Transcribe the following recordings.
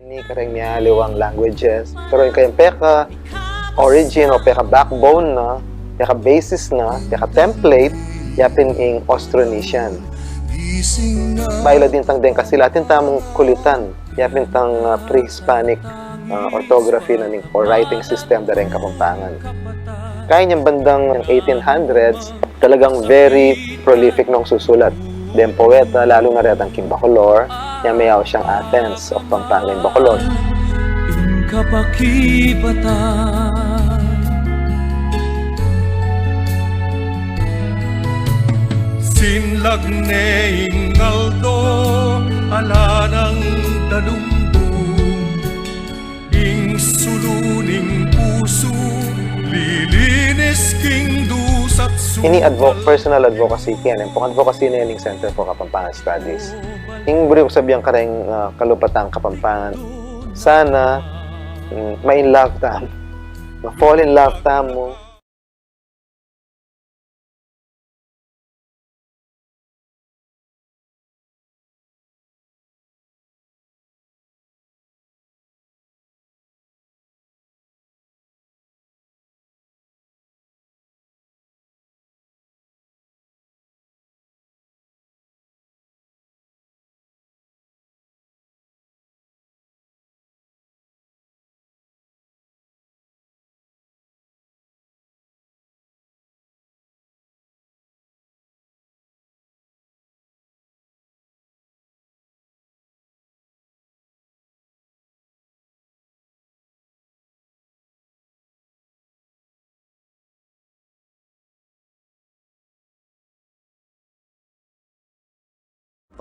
Ini kareng mialiwang languages. Pero yung kayong peka origin o peka backbone na, peka basis na, peka template, yapin ing Austronesian. Baila din tang den kasi latin tamong kulitan, yapin tang pre-Hispanic orthography na ning or writing system da rin Kapampangan. Kaya niyang bandang 1800s, talagang very prolific nung susulat. Den poeta, lalo na rin ang King Bacolor, niya mayaw siyang Athens of Pampangan Bacolor. Sinlag neing ngaldo, alanang dalumbong, ing suluning puso, lilinis king dusat su. Ini personal advocacy kaya pong advocacy na yung Center for Kapampangan Studies. Yung buri ko sabihan ka rin kalupatang Kapampangan. Sana ma-in love tam, ma-fall in love tam mo.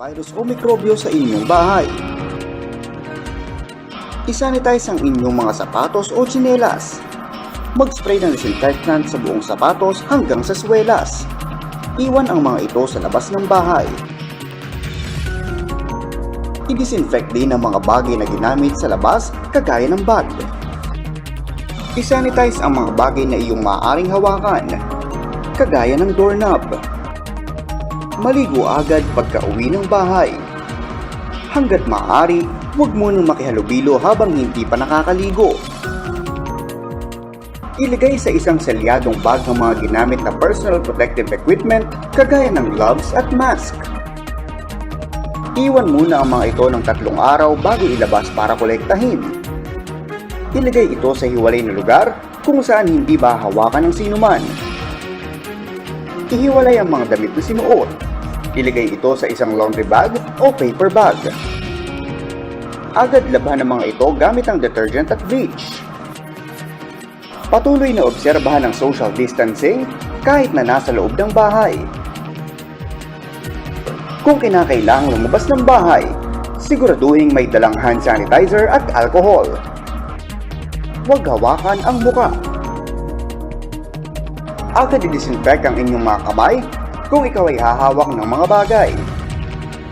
Virus o mikrobyo sa inyong bahay. I-sanitize ang inyong mga sapatos o tsinelas. Mag-spray ng disinfectant sa buong sapatos hanggang sa swelas. Iwan ang mga ito sa labas ng bahay. I-disinfect din ang mga bagay na ginamit sa labas kagaya ng bag. I-sanitize ang mga bagay na iyong maaaring hawakan kagaya ng doorknob. Maligo agad pagka-uwi ng bahay. Hanggat maaari, huwag munang makihalubilo habang hindi pa nakakaligo. Ilagay sa isang selyadong bag ang mga ginamit na personal protective equipment kagaya ng gloves at mask. Iwan muna ang mga ito ng 3 araw bago ilabas para kolektahin. Ilagay ito sa hiwalay na lugar kung saan hindi ba hawakan ng sinuman. Ihiwalay ang mga damit na sinuot. Ilagay ito sa isang laundry bag o paper bag. Agad labahan ang mga ito gamit ang detergent at bleach. Patuloy na obserbahan ang social distancing kahit na nasa loob ng bahay. Kung kinakailangang lumabas ng bahay, siguraduhin may dalang hand sanitizer at alcohol. Huwag hawakan ang muka. Agad i-disinfect ang inyong mga kamay kung ikaw ay hahawak ng mga bagay.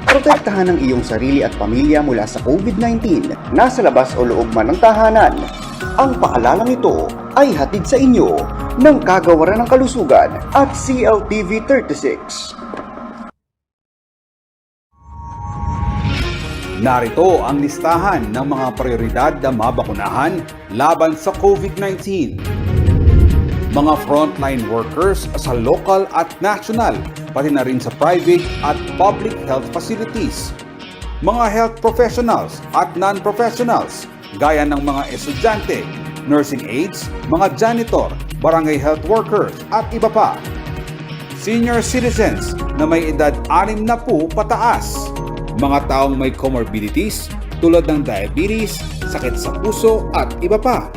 Protektahan ang iyong sarili at pamilya mula sa COVID-19, nasa labas o loob man ng tahanan. Ang paalalang ito ay hatid sa inyo ng Kagawaran ng Kalusugan at CLTV 36. Narito ang listahan ng mga prioridad na mabakunahan laban sa COVID-19. Mga frontline workers sa local at national, pati na rin sa private at public health facilities. Mga health professionals at non-professionals, gaya ng mga estudyante, nursing aides, mga janitor, barangay health workers at iba pa. Senior citizens na may edad 60 pataas. Mga taong may comorbidities tulad ng diabetes, sakit sa puso at iba pa.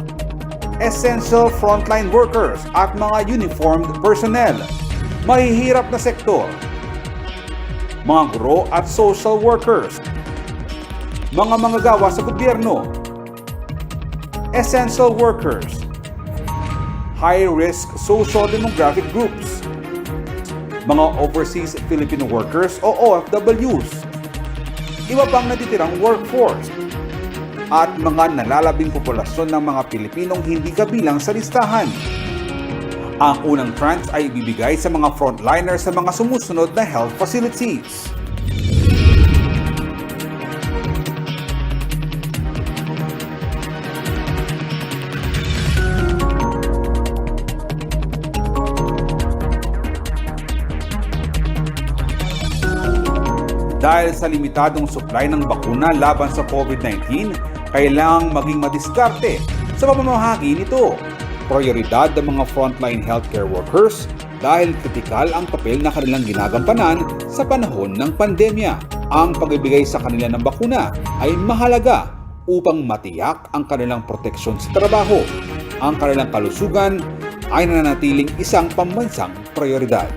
Essential frontline workers at mga uniformed personnel, mahihirap na sektor, mga guro at social workers, mga manggagawa sa gobyerno, essential workers, high-risk social demographic groups, mga overseas Filipino workers o OFWs, iba pang natitirang workforce, at mga nalalabing populasyon ng mga Pilipinong hindi kabilang sa listahan. Ang unang tranche ay ibibigay sa mga frontliners sa mga sumusunod na health facilities. Dahil sa limitadong supply ng bakuna laban sa COVID-19, kailangang maging madiskarte sa pamamahagi nito. Prioridad ng mga frontline healthcare workers dahil kritikal ang papel na kanilang ginagampanan sa panahon ng pandemya. Ang pagbibigay sa kanila ng bakuna ay mahalaga upang matiyak ang kanilang proteksyon sa trabaho. Ang kanilang kalusugan ay nananatiling isang pambansang prioridad.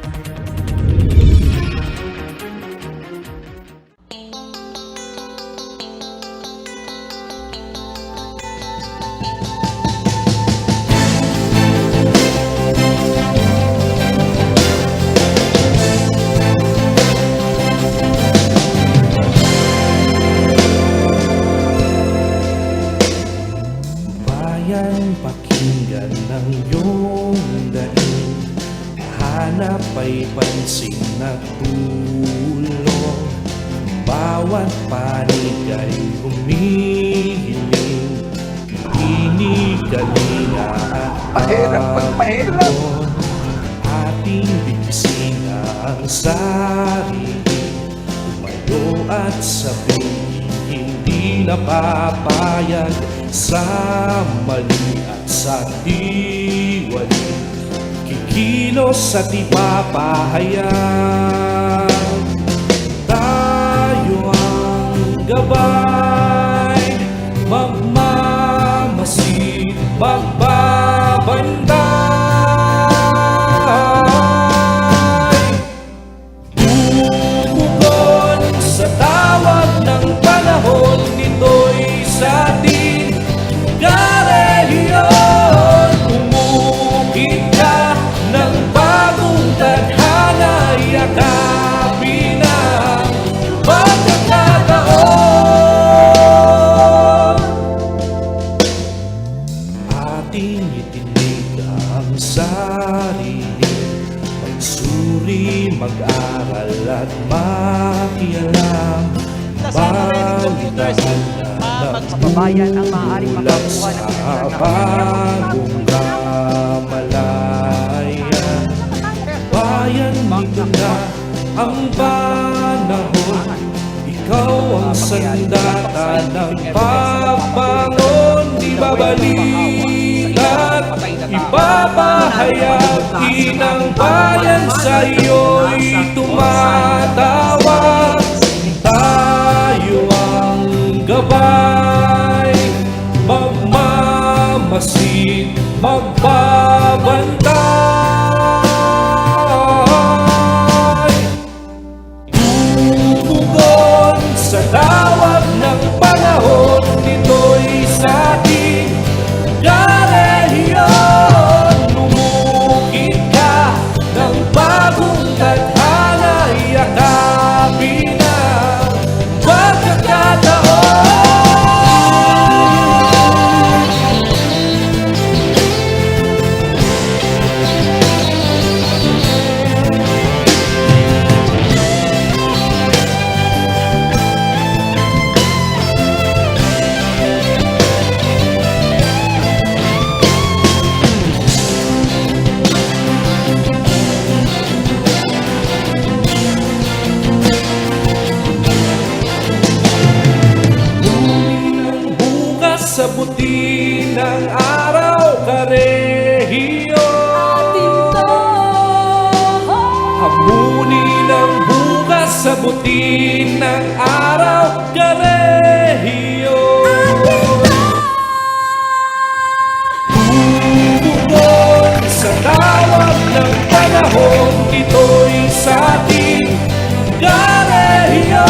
Pakinggan ng iyong daing, hanap ay pansin at tulong. Bawat panig ay humihiling, inigalinga at pagpapon. Ating bigsin ang sarili, tumayo at sabihin hindi napapayag sa mali at sa diwali. Kikilos at ipapahayag, tayo ang gabay, magmamasid, magbabantay. Tumugon sa tawag ng panahon, nito'y sa atin karehiyon. Umukit ka ng bagong tadhana, yakapin ang pagkakataon. Ating itinig ang sarili, magsuri, mag-aral at makialam. Balitaan na kababayan ang maaaring makakuha ng bagong kamalayan. Bayan, nito na ang panahon, ikaw ang sandata ng pagbangon. Di babalik at ipapahayag, ng bayan sa iyo'y tumatawag. Tayo ang gabay, magmamasid, magbabantay. Tumugon sa tawag ng panahon, nito'y sa ating karehiyon. Lumukit ka ng bagong tadhana, yakapin ang pagkakataon. Sa buti ng araw, karehiyon. Hamunin ang bukas sa buti ng araw, karehiyon. Tumugon sa tawag ng panahon, ito'y sa ating karehiyon.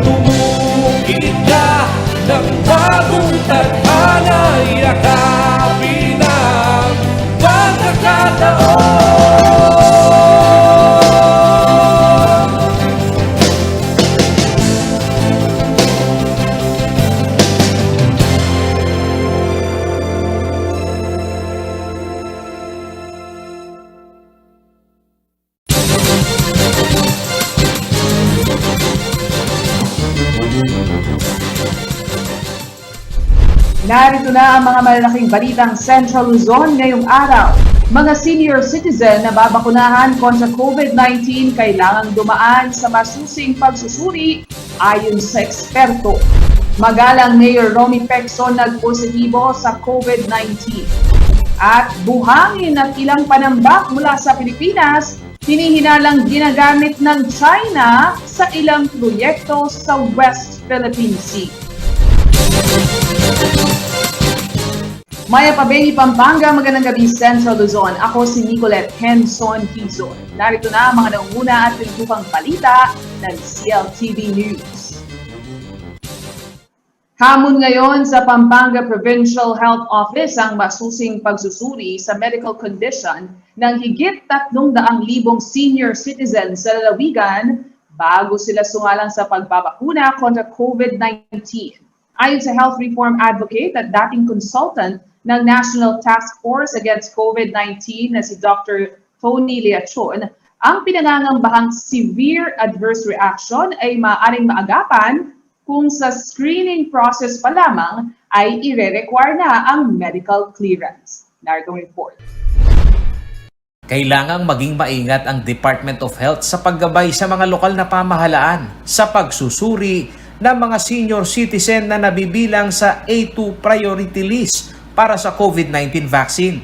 Tumukit ka ng bagong tadhana, yakapin ang pagkakataon. Narito na ang mga malalaking balitang Central Luzon ngayong araw. Mga senior citizen na babakunahan kontra COVID-19 kailangang dumaan sa masusing pagsusuri ayon sa eksperto. Magalang Mayor Romy Pecson nagpositibo sa COVID-19. At buhangin at ilang panambak mula sa Pilipinas, hinihinalang ginagamit ng China sa ilang proyekto sa West Philippine Sea. Maya Pabeni, Pampanga, magandang gabi Central Luzon. Ako si Nicolette Henson Quizon. Narito na ang mga naunguna at pinutupang balita ng CLTV News. Hamon ngayon sa Pampanga Provincial Health Office ang masusing pagsusuri sa medical condition ng higit 300,000 senior citizens sa lalawigan bago sila sungalang sa pagbabakuna kontra COVID-19. Ayon sa health reform advocate at dating consultant ng National Task Force Against COVID-19 na si Dr. Tony Leachon, ang pinangangambahang severe adverse reaction ay maaaring maagapan kung sa screening process pa lamang ay ire-require na ang medical clearance. Narito ang report. Kailangang maging maingat ang Department of Health sa paggabay sa mga lokal na pamahalaan sa pagsusuri ng mga senior citizen na nabibilang sa A2 priority list para sa COVID-19 vaccine.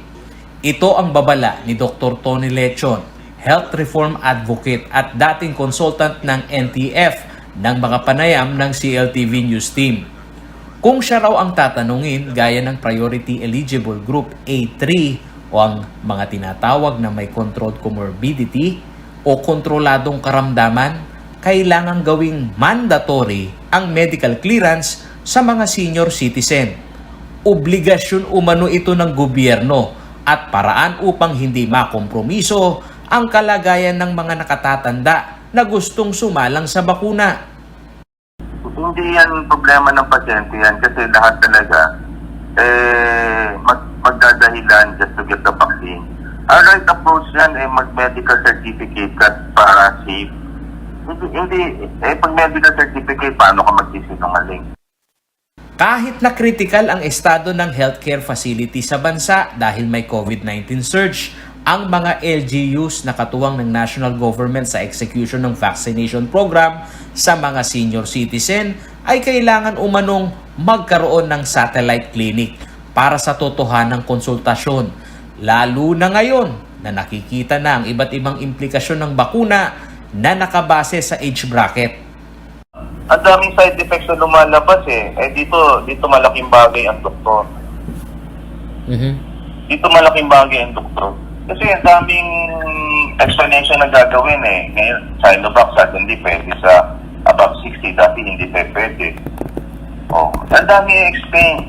Ito ang babala ni Dr. Tony Leachon, health reform advocate at dating consultant ng NTF ng mga panayam ng CLTV News Team. Kung siya raw ang tatanungin gaya ng Priority Eligible Group A3 o ang mga tinatawag na may controlled comorbidity o kontroladong karamdaman, kailangang gawing mandatory ang medical clearance sa mga senior citizen. Obligasyon umano ito ng gobyerno at paraan upang hindi makompromiso ang kalagayan ng mga nakatatanda na gustong sumalang sa bakuna. Hindi yan problema ng pasyente yan kasi lahat talaga magdadahilan just to get the vaccine. Our right approach yan mag-medical certificate para safe. Pag medical certificate, paano ka magsisinungaling? Kahit na critical ang estado ng healthcare facility sa bansa dahil may COVID-19 surge, ang mga LGUs na katuwang ng national government sa execution ng vaccination program sa mga senior citizen ay kailangan umanong magkaroon ng satellite clinic para sa totohanang konsultasyon. Lalo na ngayon na nakikita na ang iba't ibang implikasyon ng bakuna na nakabase sa age bracket. Ang daming side effects na lumalabas dito malaking bagay ang doktor. Dito malaking bagay ang doktor. Kasi ang daming explanation na gagawin Ngayon, Sinovac hindi pwede sa above 60, dati hindi pwede. Ang dami i-explain.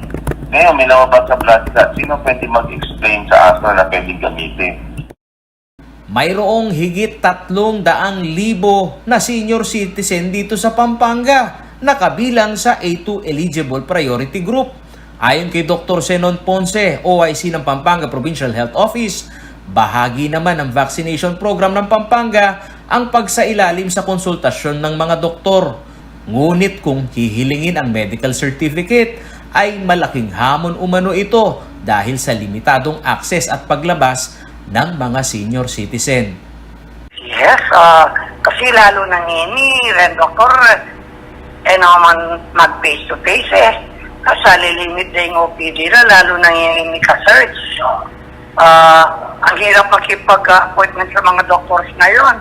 Ngayon, may lumabas sa blood clot. Sino pwede mag-explain sa Astra na pwede gamitin? Mayroong higit 300,000 na senior citizen dito sa Pampanga na kabilang sa A2 Eligible Priority Group. Ayon kay Dr. Zenon Ponce, OIC ng Pampanga Provincial Health Office, bahagi naman ng vaccination program ng Pampanga ang pagsailalim sa konsultasyon ng mga doktor. Ngunit kung hihilingin ang medical certificate, ay malaking hamon umano ito dahil sa limitadong access at paglabas ng mga senior citizen. Yes, kasi lalo nang ren doktor, naman mag-face to face Kasi lilimit na yung OPD na, lalo nang ka-search. Ang hirap makipag-appointment sa mga doctors ngayon.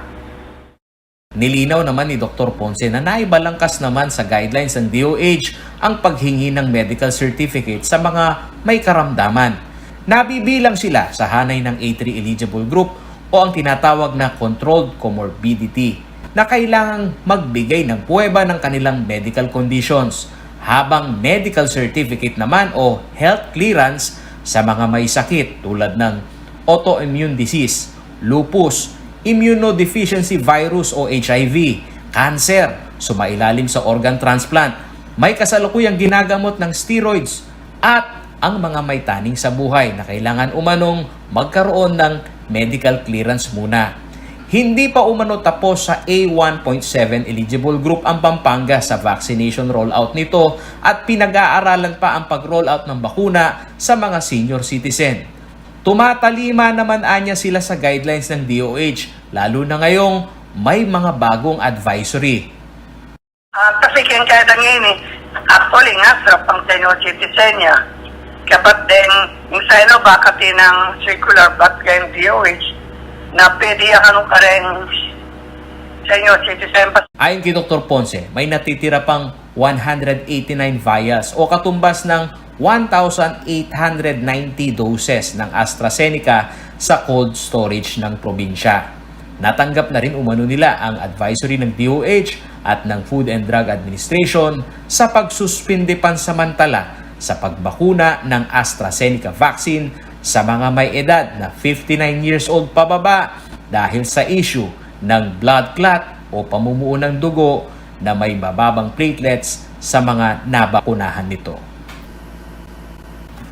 Nilinaw naman ni Dr. Ponce na naibalangkas naman sa guidelines ng DOH ang paghingi ng medical certificate sa mga may karamdaman. Nabibilang sila sa hanay ng A3 eligible group o ang tinatawag na controlled comorbidity na kailangang magbigay ng puweba ng kanilang medical conditions, habang medical certificate naman o health clearance sa mga may sakit tulad ng autoimmune disease, lupus, immunodeficiency virus o HIV, cancer, sumailalim sa organ transplant, may kasalukuyang ginagamot ng steroids at ang mga may taning sa buhay na kailangan umanong magkaroon ng medical clearance muna. Hindi pa umano tapos sa A1.7 eligible group ang Pampanga sa vaccination rollout nito at pinag-aaralan pa ang pag-rollout ng bakuna sa mga senior citizen. Tumatalima naman anya sila sa guidelines ng DOH, lalo na ngayong may mga bagong advisory. Kasi kaya ngayon actually nga, sarap ang senior citizen niya. Kapat din, yung sa baka ng circular back game DOH na pwede ang ka rin senior citizen pa. Ayon kay Dr. Ponce, may natitira pang 189 vials o katumbas ng 1,890 doses ng AstraZeneca sa cold storage ng probinsya. Natanggap na rin umano nila ang advisory ng DOH at ng Food and Drug Administration sa pagsuspinde pansamantala sa pagbakuna ng AstraZeneca vaccine sa mga may edad na 59 years old pababa dahil sa issue ng blood clot o pamumuo ng dugo na may mababang platelets sa mga nabakunahan nito.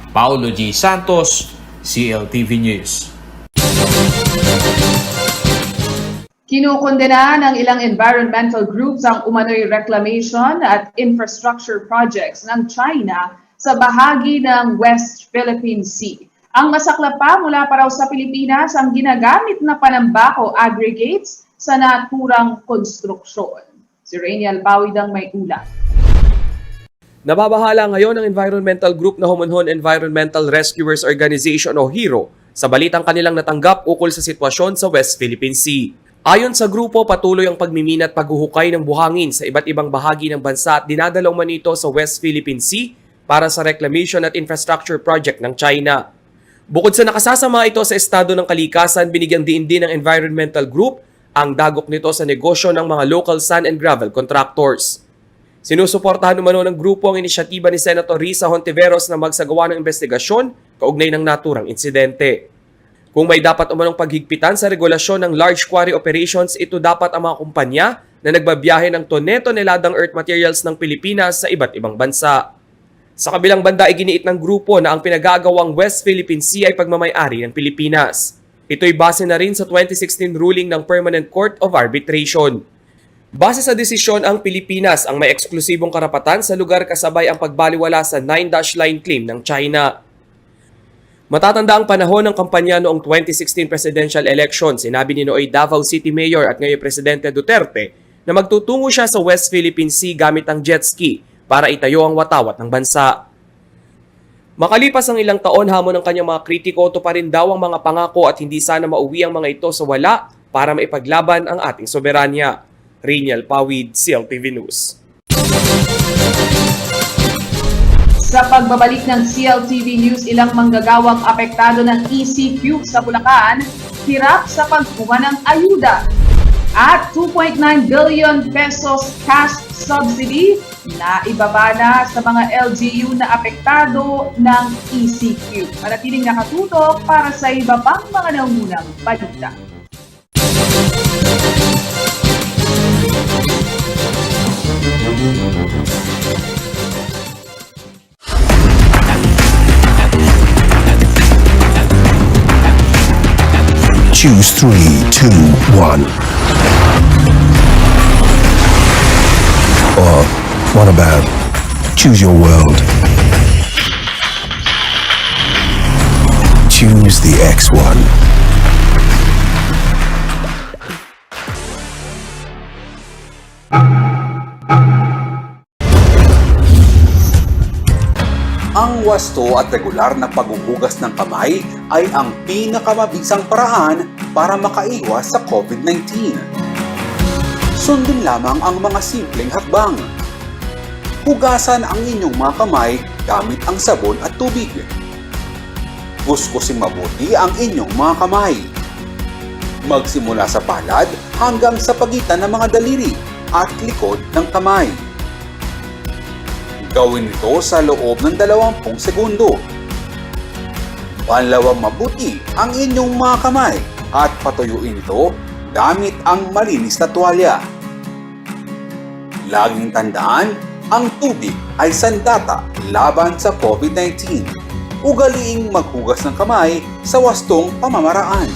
Paulo G. Santos, CLTV News. Kinukondena ng ilang environmental groups ang umano'y reclamation at infrastructure projects ng China sa bahagi ng West Philippine Sea. Ang masaklap pa mula pa raw sa Pilipinas ang ginagamit na panambako aggregates sa naturang konstruksyon. Si Rainiel Pawid ang may ulat. Nababahala ngayon ang environmental group na Homonhon Environmental Rescuers Organization o HERO sa balitang kanilang natanggap ukol sa sitwasyon sa West Philippine Sea. Ayon sa grupo, patuloy ang pagmimina at paghuhukay ng buhangin sa iba't ibang bahagi ng bansa at dinadalaw man ito sa West Philippine Sea para sa reclamation at infrastructure project ng China. Bukod sa nakasasama ito sa estado ng kalikasan, binigyang diin din ng environmental group ang dagok nito sa negosyo ng mga local sand and gravel contractors. Sinusuportahan umano ng grupo ang inisyatiba ni Senator Risa Hontiveros na magsagawa ng investigasyon kaugnay ng naturang insidente. Kung may dapat umanong paghigpitan sa regulasyon ng large quarry operations, ito dapat ang mga kumpanya na nagbabiyahe ng tonne-toneladang earth materials ng Pilipinas sa iba't ibang bansa. Sa kabilang banda, iginiit ng grupo na ang pinagagawang West Philippine Sea ay pagmamay-ari ng Pilipinas. Ito'y base na rin sa 2016 ruling ng Permanent Court of Arbitration. Base sa desisyon, ang Pilipinas ang may eksklusibong karapatan sa lugar kasabay ang pagbaliwala sa 9-dash line claim ng China. Matatanda ang panahon ng kampanya noong 2016 presidential election. Sinabi ni Nooy Davao City Mayor at ngayon Presidente Duterte na magtutungo siya sa West Philippine Sea gamit ang jet ski para itayo ang watawat ng bansa. Makalipas ang ilang taon, hamon ng kanyang mga kritiko, pa rin daw ang mga pangako at hindi sana mauwi ang mga ito sa wala para maipaglaban ang ating soberanya. Rainiel Pawid, CLTV News. Sa pagbabalik ng CLTV News, ilang manggagawang apektado ng ECQ sa Bulacan, hirap sa pagkuha ng ayuda. At 2.9 billion pesos cash subsidy na ibaba na sa mga LGU na apektado ng ECQ. Manatiling nakatutok para sa iba pang mga nangunang balita. Choose 3, 2, 1. Or what about choose your world? Choose the X1. Ang wasto at regular na paghuhugas ng kamay ay ang pinakamabisang paraan para makaiwas sa COVID-19. Sundin lamang ang mga simpleng hakbang. Hugasan ang inyong mga kamay gamit ang sabon at tubig. Kuskusin mabuti ang inyong mga kamay. Magsimula sa palad hanggang sa pagitan ng mga daliri at likod ng kamay. Gawin ito sa loob ng 20 segundo. Panlawang mabuti ang inyong mga kamay at patuyuin ito gamit ang malinis na tuwalya. Laging tandaan, ang tubig ay sandata laban sa COVID-19. Ugaliing maghugas ng kamay sa wastong pamamaraan.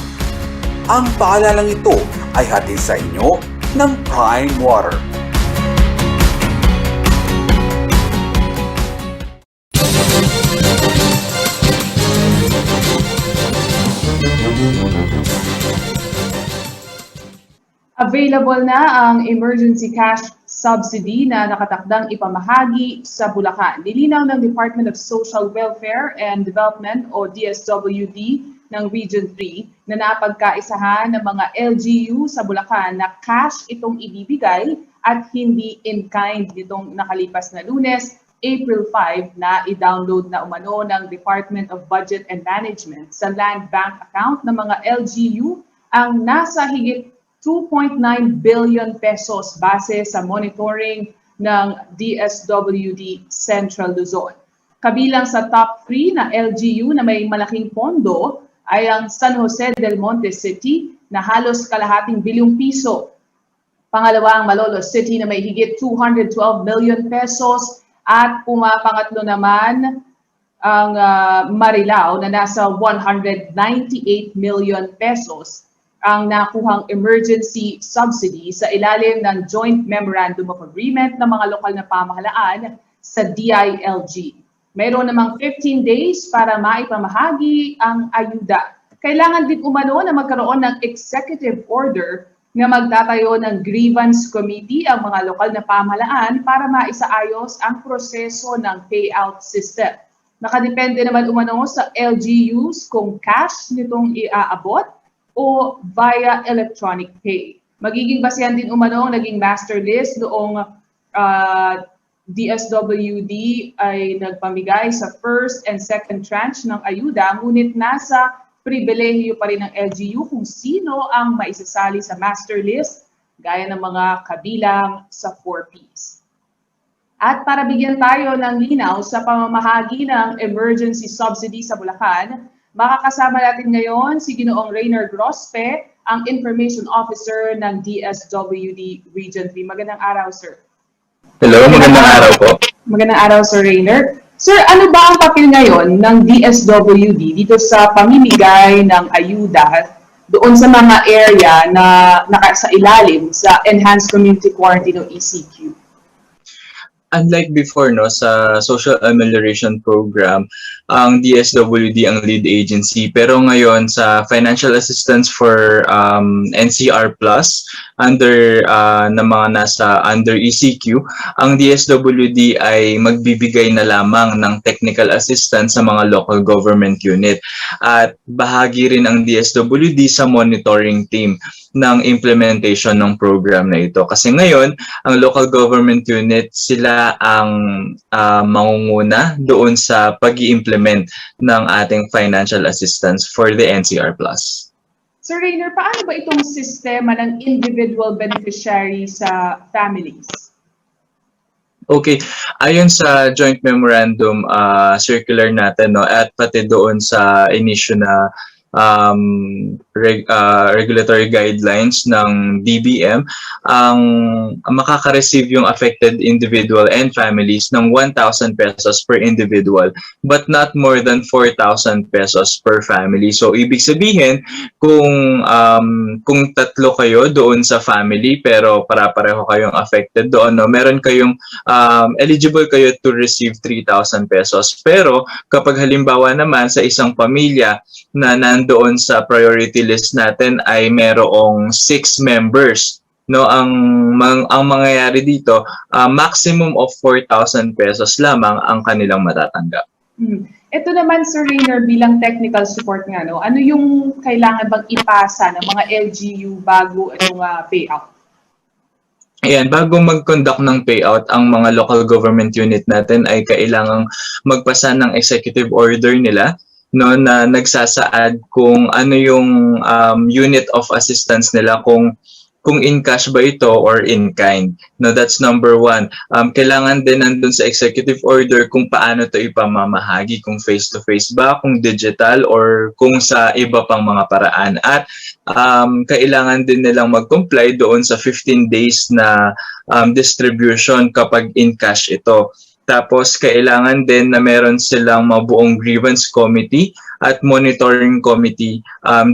Ang paalalang ito ay hatid sa inyo ng Prime Water. Available na ang emergency cash subsidy na nakatakdang ipamahagi sa Bulacan. Nilinaw ng Department of Social Welfare and Development o DSWD ng Region 3 na napagkaisahan ng mga LGU sa Bulacan na cash itong ibibigay at hindi in kind nitong nakalipas na Lunes, April 5 na i-download na umano ng Department of Budget and Management sa Land Bank account ng mga LGU ang nasa higit 2.9 billion pesos base sa monitoring ng DSWD Central Luzon. Kabilang sa top 3 na LGU na may malaking pondo ay ang San Jose del Monte City na halos kalahating bilyong piso. Pangalawa ang Malolos City na may higit 212 million pesos at pumapangatlo naman ang Marilao na nasa 198 million pesos ang nakuhang emergency subsidy sa ilalim ng Joint Memorandum of Agreement ng mga lokal na pamahalaan sa DILG. Mayroon namang 15 days para maipamahagi ang ayuda. Kailangan din umano na magkaroon ng executive order na magtatayo ng grievance committee ang mga lokal na pamahalaan para maisaayos ang proseso ng payout system. Nakadepende naman umano sa LGUs kung cash nitong iaabot o via electronic pay. Magiging basehan din umano ang naging master list noong DSWD ay nagpamigay sa first and second tranche ng ayuda, ngunit nasa pribilehiyo pa rin ng LGU kung sino ang maisasali sa master list gaya ng mga kabilang sa 4Ps. At para bigyan tayo ng linaw sa pamamahagi ng emergency subsidy sa Bulacan, makakasama natin ngayon si Ginoong Rainer Grospe, ang Information Officer ng DSWD Region 3. Magandang araw, sir. Hello, magandang araw po. Magandang araw, Sir Rainer. Sir, ano ba ang papel ngayon ng DSWD dito sa pamimigay ng ayuda doon sa mga area na nakasa ilalim sa Enhanced Community Quarantine o ECQ? Unlike before, no, sa Social Amelioration Program, ang DSWD ang lead agency. Pero ngayon sa Financial Assistance for NCR Plus, under na mga nasa under ECQ, ang DSWD ay magbibigay na lamang ng technical assistance sa mga local government unit. At bahagi rin ang DSWD sa monitoring team ng implementation ng program na ito. Kasi ngayon, ang local government unit, sila ang mangunguna doon sa pag-i-implement ng ating financial assistance for the NCR Plus. Sir Rainer, paano ba itong sistema ng individual beneficiary sa families? Okay, ayon sa joint memorandum circular natin, no, at pati doon sa inisyu na regulatory guidelines ng DBM, ang makaka-receive yung affected individual and families ng 1,000 pesos per individual but not more than 4,000 pesos per family. So ibig sabihin, kung tatlo kayo doon sa family pero para-pareho kayong affected doon, no, meron kayong eligible kayo to receive 3,000 pesos. Pero kapag halimbawa naman sa isang pamilya na nandoon sa priority list natin ay merong 6 members, no, ang mangyayari dito, maximum of 4,000 pesos lamang ang kanilang matatanggap. Ito naman, Sir Rainer, bilang technical support nga, no, ano yung kailangan bang ipasa ng mga LGU bago itong payout? Ayan, bago mag-conduct ng payout, ang mga local government unit natin ay kailangang magpasa ng executive order nila, no, na nagsasaad kung ano yung unit of assistance nila, kung in cash ba ito or in kind. No, that's number 1. Kailangan din nandun sa executive order kung paano ito ipamamahagi, kung face-to-face ba, kung digital, or kung sa iba pang mga paraan. At kailangan din nilang mag-comply doon sa 15 days na distribution kapag in cash ito. Tapos kailangan din na meron silang mabuong grievance committee at monitoring committee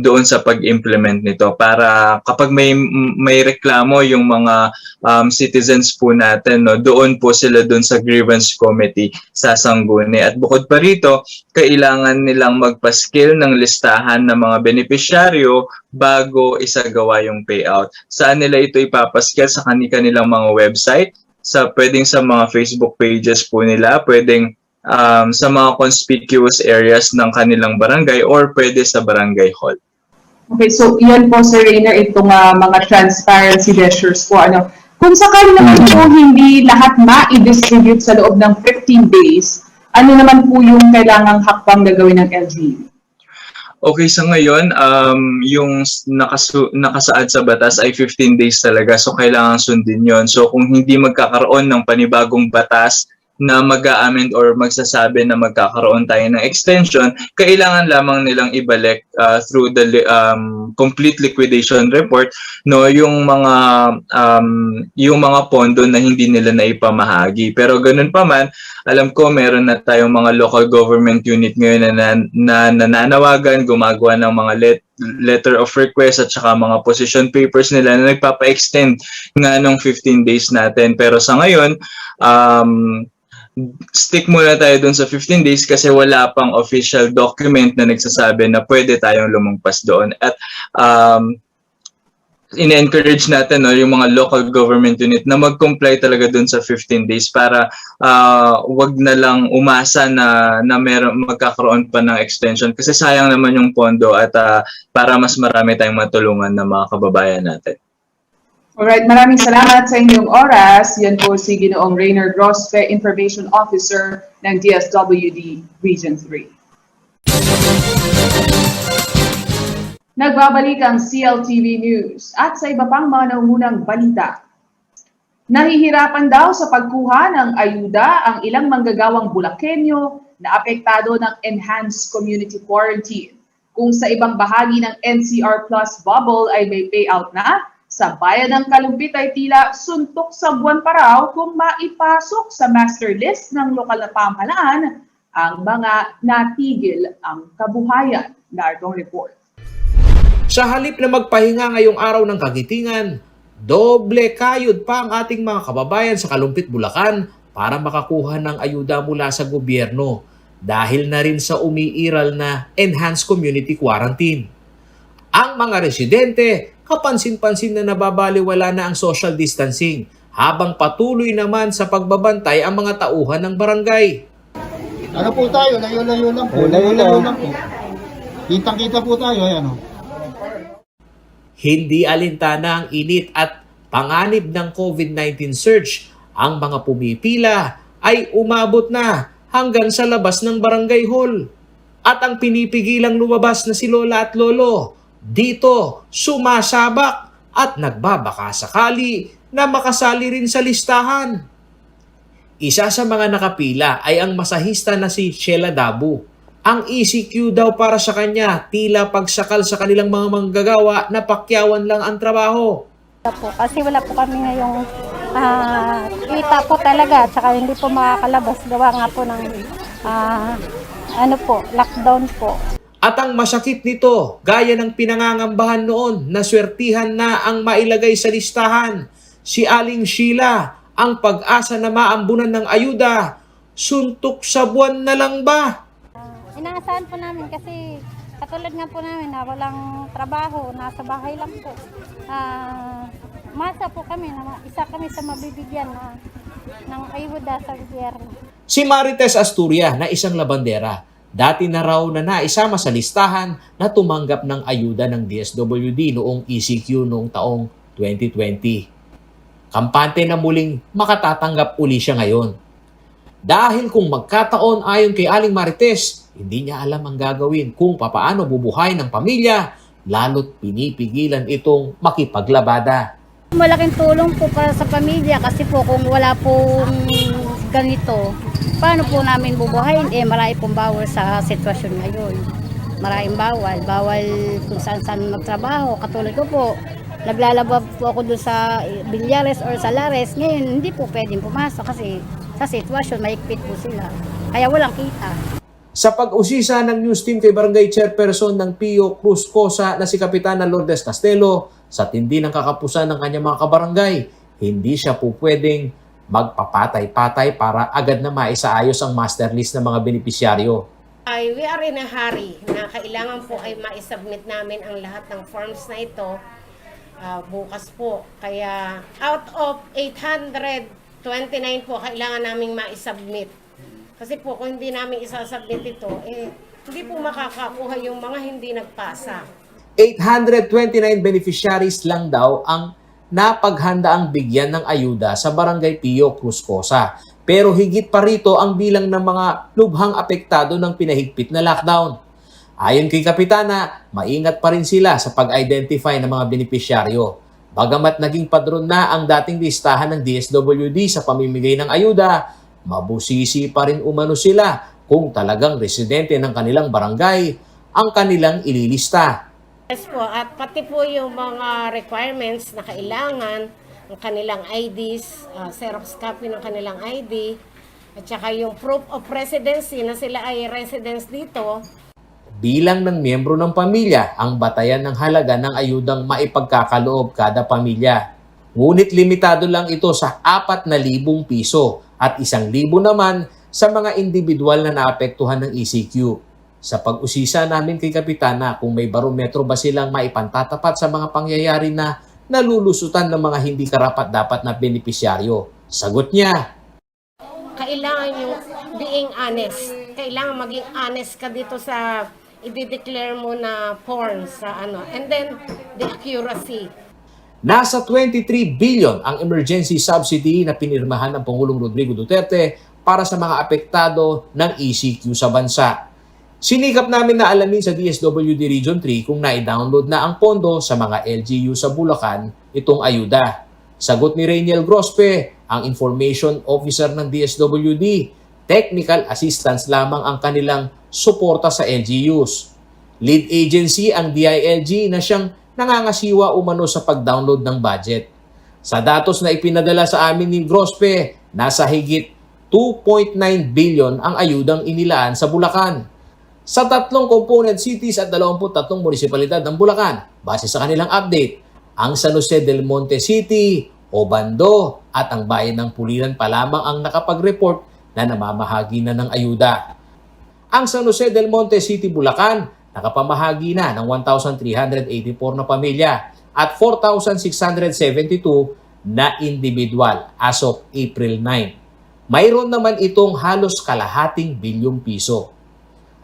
doon sa pag-implement nito para kapag may reklamo yung mga citizens po natin, no, doon po sila doon sa grievance committee sasangguni. At bukod pa rito, kailangan nilang magpa-skill ng listahan ng mga benepisyaryo bago isagawa yung payout. Saan nila ito ipapaskill? Sa kanilang mga website, pwedeng sa mga Facebook pages po nila, pwedeng sa mga conspicuous areas ng kanilang barangay, or pwede sa barangay hall. Okay, so yan po, Sir Rainer, itong mga transparency measures po. Kung sakali naman po hindi lahat ma-distribute sa loob ng 15 days, ano naman po yung kailangang hakbang na gawin ng LGU? Okay, sa ngayon, yung nakasaad sa batas ay 15 days talaga. So, kailangan sundin yon. So, kung hindi magkakaroon ng panibagong batas na mag-a-amend or magsasabi na magkakaroon tayo ng extension, kailangan lamang nilang ibalik through the complete liquidation report, no, yung mga pondo na hindi nila naipamahagi. Pero ganun pa man, alam ko meron na tayong mga local government unit ngayon na nananawagan, gumagawa ng mga letter of request at saka mga position papers nila na nagpapa-extend nga nung 15 days natin. Pero sa ngayon, stick muna tayo dun sa 15 days kasi wala pang official document na nagsasabi na pwede tayong lumagpas doon. At in-encourage natin, no, yung mga local government unit na mag-comply talaga dun sa 15 days para wag na lang umasa na magkakaroon pa ng extension kasi sayang naman yung pondo at para mas marami tayong matulungan ng mga kababayan natin. Alright, maraming salamat sa inyong oras. Yan po si Ginoong Rainer Grospe, Information Officer ng DSWD Region 3. Nagbabalik ang CLTV News at sa iba pang mga nangungunang balita. Nahihirapan daw sa pagkuha ng ayuda ang ilang manggagawang Bulakenyo na apektado ng Enhanced Community Quarantine. Kung sa ibang bahagi ng NCR Plus bubble ay may payout na, sa bayan ng Kalumpit ay tila suntok sa buwan pa raw kung maipasok sa master list ng lokal na pamahalaan ang mga natigil ang kabuhayan. Narong report. Sa halip na magpahinga ngayong araw ng kagitingan, doble kayod pa ang ating mga kababayan sa Kalumpit, Bulacan para makakuha ng ayuda mula sa gobyerno dahil na rin sa umiiral na Enhanced Community Quarantine. Ang mga residente, kapansin-pansin na nababaliwala na ang social distancing habang patuloy naman sa pagbabantay ang mga tauhan ng barangay. Ano po tayo? Layo-layo lang po. Layo-layo lang po. Kitang-kita po tayo. Ayan, Hindi alintana ang init at panganib ng COVID-19 surge. Ang mga pumipila ay umabot na hanggang sa labas ng barangay hall. At ang pinipigilang lumabas na si Lola at Lolo, dito sumasabak at nagbabaka sakali na makasali rin sa listahan. Isa sa mga nakapila ay ang masahista na si Sheila Dabu. Ang ECQ daw para sa kanya tila pagsakal sa kanilang mga manggagawa na pakyawan lang ang trabaho. Kasi wala po kami ngayong kita po talaga at saka hindi po makakalabas gawa nga po ng lockdown po. At ang masakit nito, gaya ng pinangangambahan noon na swertihan na ang mailagay sa listahan, si Aling Sheila, ang pag-asa na maambunan ng ayuda, suntok sa buwan na lang ba? Inaasahan po namin kasi katulad nga po namin na walang trabaho, nasa bahay lang po. Masa po kami, isa kami sa mabibigyan ng ayuda sa gobyerno. Si Marites Asturia na isang labandera, dati na raw na naisama sa listahan na tumanggap ng ayuda ng DSWD noong ECQ noong taong 2020. Kampante na muling makatatanggap uli siya ngayon. Dahil kung magkataon ayon kay Aling Marites, hindi niya alam ang gagawin kung papaano bubuhay ng pamilya, lalo't pinipigilan itong makipaglabada. Malaking tulong po para sa pamilya kasi po kung wala pong ganito, paano po namin bubuhayin? Marami pong bawal sa sitwasyon ngayon. Maraming bawal kung saan magtrabaho. Katulad ko po, naglalaba po ako doon sa Bilyares or sa Lares. Ngayon, hindi po pwedeng pumasok kasi sa sitwasyon, maikpit po sila. Kaya walang kita. Sa pag-usisa ng news team kay Barangay Chairperson ng Pio Cruz Cosa na si Kapitana Lourdes Castelo, sa tindi ng kakapusan ng kanyang mga kabarangay, hindi siya po pwedeng magpapatay-patay para agad na maisaayos ang master list ng mga benepisyaryo. We are in a hurry na kailangan po ay ma-submit namin ang lahat ng forms na ito bukas po. Kaya out of 829 po kailangan naming ma-submit. Kasi po kung hindi namin isasubmit ito, hindi po makakakuha yung mga hindi nagpasa. 829 beneficiaries lang daw ang napaghandaang bigyan ng ayuda sa Barangay Pio Cruz Cosa. Pero higit pa rito ang bilang ng mga lubhang apektado ng pinahigpit na lockdown. Ayon kay Kapitana, maingat pa rin sila sa pag-identify ng mga benepisyaryo. Bagamat naging padron na ang dating listahan ng DSWD sa pamimigay ng ayuda, mabusisi pa rin umano sila kung talagang residente ng kanilang barangay ang kanilang ililista. Yes po, at pati po yung mga requirements na kailangan, ang kanilang IDs, Xerox copy ng kanilang ID, at saka yung proof of residency na sila ay residents dito. Bilang ng miyembro ng pamilya ang batayan ng halaga ng ayudang maipagkakaloob kada pamilya. Ngunit limitado lang ito sa 4,000 piso at 1,000 naman sa mga individual na naapektuhan ng ECQ. Sa pag-usisa namin kay Kapitana kung may barometro ba silang maipantatapat sa mga pangyayari na nalulusutan ng mga hindi karapat-dapat na benepisyaryo. Sagot niya, Kailangan yung being honest. Kailangan maging honest ka dito sa i-declare mo na form sa ano. And then, the accuracy. nasa 23 billion ang emergency subsidy na pinirmahan ng Pangulong Rodrigo Duterte para sa mga apektado ng ECQ sa bansa. Sinikap namin na alamin sa DSWD Region 3 kung na-download na ang pondo sa mga LGU sa Bulacan itong ayuda. Sagot ni Rainiel Grospe, ang Information Officer ng DSWD, technical assistance lamang ang kanilang suporta sa LGUs. Lead agency ang DILG na siyang nangangasiwa umano sa pag-download ng budget. Sa datos na ipinadala sa amin ni Grospe, nasa higit 2.9 billion ang ayudang inilaan sa Bulacan. Sa 3 component cities at 23 munisipalidad ng Bulacan, base sa kanilang update, ang San Jose del Monte City, Obando at ang bayan ng Pulilan pa lamang ang nakapag-report na namamahagi na ng ayuda. Ang San Jose del Monte City, Bulacan, nakapamahagi na ng 1,384 na pamilya at 4,672 na individual as of April 9. Mayroon naman itong halos kalahating bilyong piso.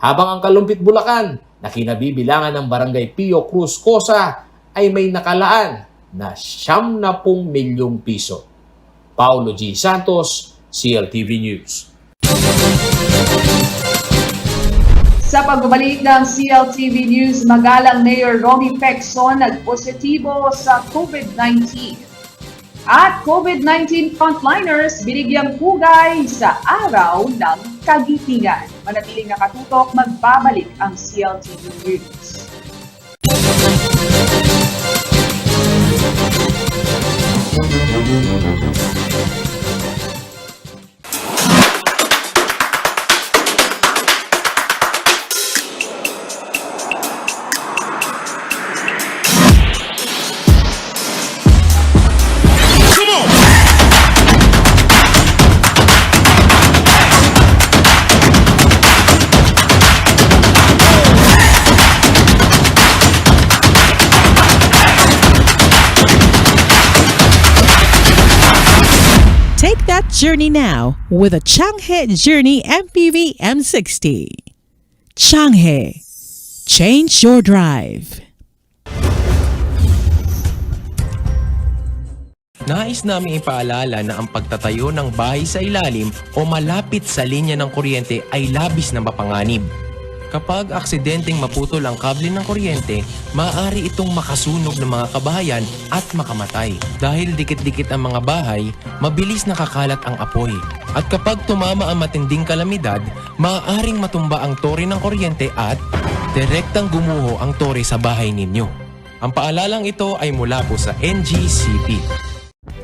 Habang ang Kalumpit, Bulacan, na kinabibilangan ng Barangay Pio Cruz Cosa, ay may nakalaan na 70 milyong piso. Paulo G. Santos, CLTV News. Sa pagbabalik ng CLTV News, magalang Mayor Romy Pecson nagpositibo sa COVID-19. At COVID-19 frontliners binigyang pugay sa araw ng kagitingan. Manatiling nakatutok, magbabalik ang CLTV News. Take that journey now with a Changhe Journey MPV M60. Changhe. Change your drive. Nais namin ipaalala na ang pagtatayo ng bahay sa ilalim o malapit sa linya ng kuryente ay labis na mapanganib. Kapag aksidenteng maputol ang kable ng kuryente, maaari itong makasunog ng mga kabahayan at makamatay. Dahil dikit-dikit ang mga bahay, mabilis nakakalat ang apoy. At kapag tumama ang matinding kalamidad, maaaring matumba ang tore ng kuryente at direktang gumuho ang tore sa bahay ninyo. Ang paalalang ito ay mula po sa NGCP.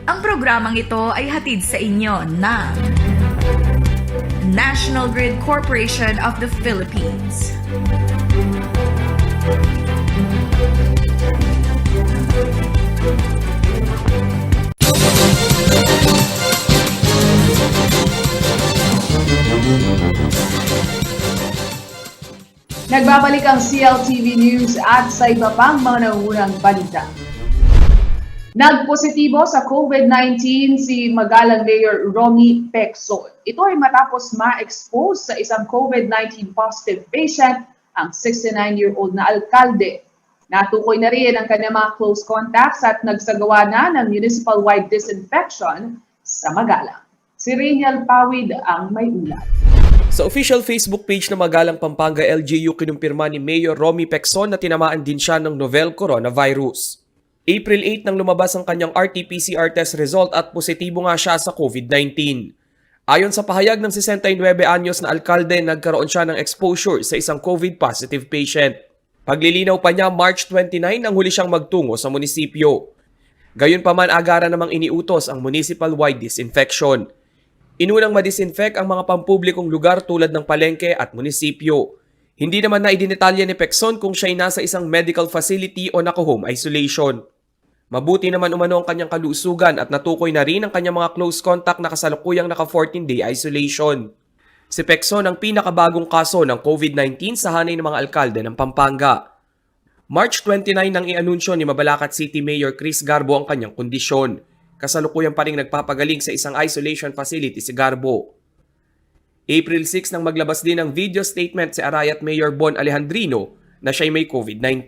Ang programang ito ay hatid sa inyo ng National Grid Corporation of the Philippines. Nagbabalik ang CLTV News at sa iba pang mga nangungunang balita. Nagpositibo sa COVID-19 si Magalang Mayor Romy Pecson. Ito ay matapos ma-expose sa isang COVID-19 positive patient ang 69-year-old na alkalde. Natukoy na rin ang kanyang mga close contacts at nagsagawa na ng municipal-wide disinfection sa Magalang. Si Rainiel Pawid ang may ulat. Sa official Facebook page ng Magalang Pampanga LGU, kinumpirma ni Mayor Romy Pecson na tinamaan din siya ng novel coronavirus. April 8 nang lumabas ang kanyang RT-PCR test result at positibo nga siya sa COVID-19. Ayon sa pahayag ng 69 anyos na alkalde, nagkaroon siya ng exposure sa isang COVID-positive patient. Paglilinaw pa niya, March 29 nang huli siyang magtungo sa munisipyo. Gayunpaman, agara namang iniutos ang municipal-wide disinfection. Inunang madisinfect ang mga pampublikong lugar tulad ng palengke at munisipyo. Hindi naman na idinetalya ni Pecson kung siya'y nasa isang medical facility o naka-home isolation. Mabuti naman umano ang kanyang kalusugan at natukoy na rin ang kanyang mga close contact na kasalukuyang naka 14-day isolation. Si Pecson ang pinakabagong kaso ng COVID-19 sa hanay ng mga alkalde ng Pampanga. March 29 nang i-anunsyo ni Mabalacat City Mayor Chris Garbo ang kanyang kondisyon. Kasalukuyan pa rin nagpapagaling sa isang isolation facility si Garbo. April 6 nang maglabas din ng video statement si Arayat Mayor Bon Alejandrino na siya'y may COVID-19.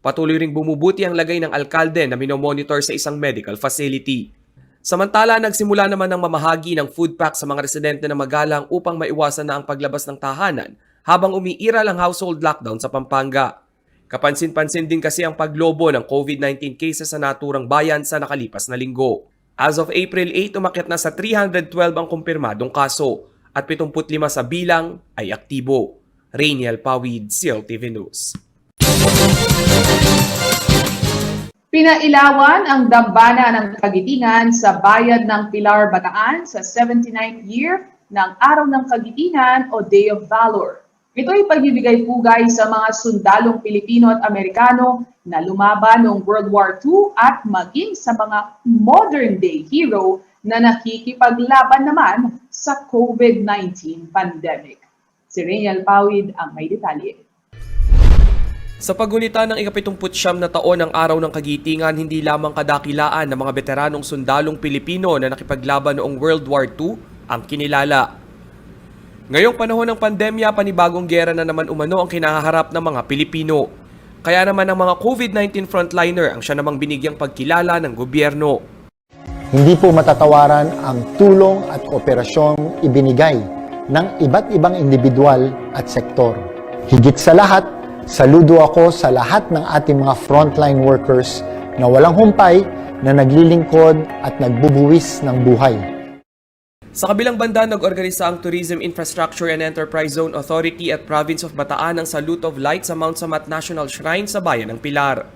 Patuloy ring bumubuti ang lagay ng alkalde na minomonitor sa isang medical facility. Samantala, nagsimula naman ng mamahagi ng food pack sa mga residente ng Magalang upang maiwasan na ang paglabas ng tahanan habang umiiral ang household lockdown sa Pampanga. Kapansin-pansin din kasi ang paglobo ng COVID-19 cases sa naturang bayan sa nakalipas na linggo. As of April 8, umakyat na sa 312 ang kumpirmadong kaso at 75 sa bilang ay aktibo. Rainiel Pawid, CLTV News. Pinailawan ang dambana ng Kagitingan sa bayan ng Pilar, Bataan sa 79th year ng Araw ng Kagitingan o Day of Valor. Ito ay pagbibigay pugay sa mga sundalong Pilipino at Amerikano na lumaban noong World War II at maging sa mga modern-day hero na nakikipaglaban naman sa COVID-19 pandemic. Si Rainiel Pawid ang may detalye. Sa paggunita ng ika-79 na taon ng Araw ng Kagitingan, hindi lamang kadakilaan ng mga veteranong sundalong Pilipino na nakipaglaban noong World War II ang kinilala. Ngayong panahon ng pandemya, panibagong gera na naman umano ang kinaharap ng mga Pilipino. Kaya naman ang mga COVID-19 frontliner ang siya namang binigyang pagkilala ng gobyerno. Hindi po matatawaran ang tulong at kooperasyong ibinigay ng iba't ibang individual at sektor. Higit sa lahat, saludo ako sa lahat ng ating mga frontline workers na walang humpay na naglilingkod at nagbubuwis ng buhay. Sa kabilang banda, nag-organisa ang Tourism Infrastructure and Enterprise Zone Authority at Province of Bataan ng Salute of Light sa Mount Samat National Shrine sa bayan ng Pilar.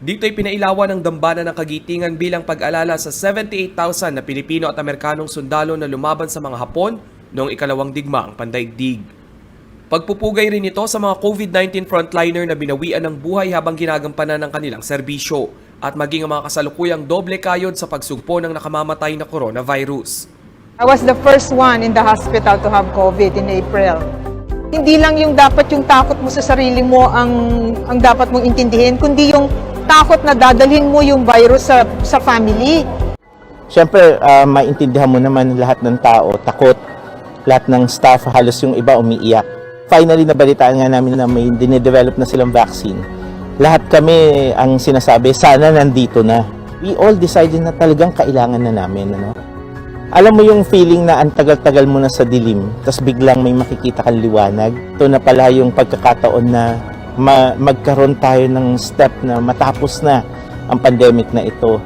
Dito ay pinailawan ng dambana ng Kagitingan bilang pag-alala sa 78,000 na Pilipino at Amerikanong sundalo na lumaban sa mga Hapon noong ikalawang digmaang pandaigdig. Pagpupugay rin ito sa mga COVID-19 frontliner na binawian ng buhay habang ginagampanan ng kanilang serbisyo at maging ang mga kasalukuyang doble kayod sa pagsugpo ng nakamamatay na coronavirus. I was the first one in the hospital to have COVID in April. Hindi lang yung dapat yung takot mo sa sarili mo ang dapat mong intindihin, kundi yung takot na dadalhin mo yung virus sa family. Siyempre, maintindihan mo naman lahat ng tao, takot. Lahat ng staff, halos yung iba umiiyak. Finally, nabalitaan nga namin na may dinedevelop na silang vaccine. Lahat kami ang sinasabi, sana nandito na. We all decided na talagang kailangan na namin. Ano? Alam mo yung feeling na ang tagal-tagal mo na sa dilim, tapos biglang may makikita kang liwanag. Ito na pala yung pagkakataon na magkaroon tayo ng step na matapos na ang pandemic na ito.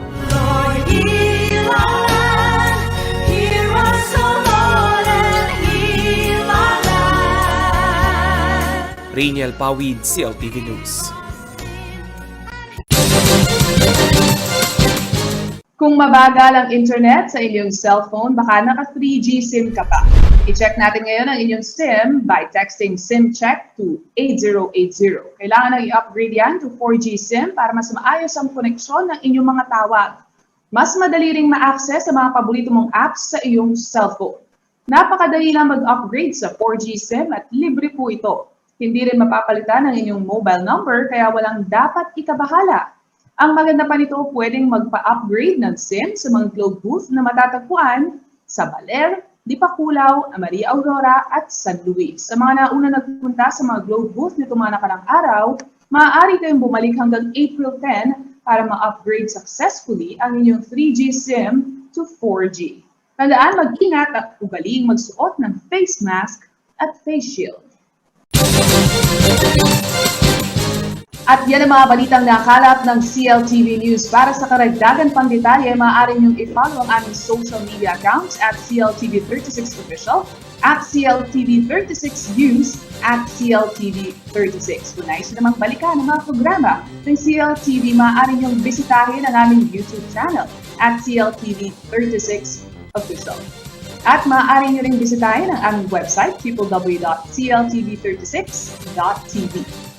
Rainiel Pawid, CLTV News. Kung mabagal ang internet sa inyong cellphone, baka naka 3G SIM ka pa. I-check natin ngayon ang inyong SIM by texting SIM-check to 8080. Kailangan nang i-upgrade yan to 4G SIM para mas maayos ang koneksyon ng inyong mga tawag. Mas madali ring ma-access sa mga paborito mong apps sa iyong cellphone. Napakadali lang mag-upgrade sa 4G SIM at libre po ito. Hindi rin mapapalitan ang inyong mobile number kaya walang dapat ikabahala. Ang maganda pa nito, pwedeng magpa-upgrade ng SIM sa mga Globe booth na matatagpuan sa Baler, Dipakulaw, Maria Aurora at San Luis. Sa mga nauna nagpunta sa mga Globe booth nito mga nakarang araw, maaari kayong bumalik hanggang April 10 para ma-upgrade successfully ang inyong 3G SIM to 4G. Tandaan, mag-ingat at ugaling magsuot ng face mask at face shield. At yan ang mga balitang nakalap ng CLTV News. Para sa karagdagan pang detalye, maaari niyong i-follow ang aming social media accounts at CLTV36Official, at CLTV36News, at CLTV36. Kung nais namang balikan ang mga programa ng CLTV, maaari niyong bisitahin ang aming YouTube channel at CLTV36Official. At maaari niyo rin bisitahin ang aming website, www.cltv36.tv.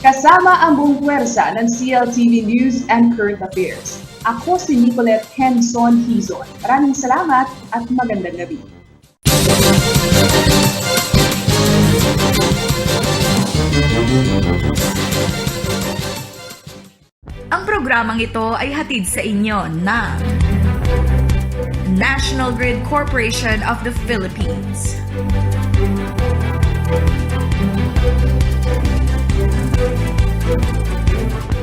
Kasama ang buong puwersa ng CLTV News and Current Affairs. Ako si Nicolette Henson Hizon. Maraming salamat at magandang gabi. Ang programang ito ay hatid sa inyo na National Grid Corporation of the Philippines.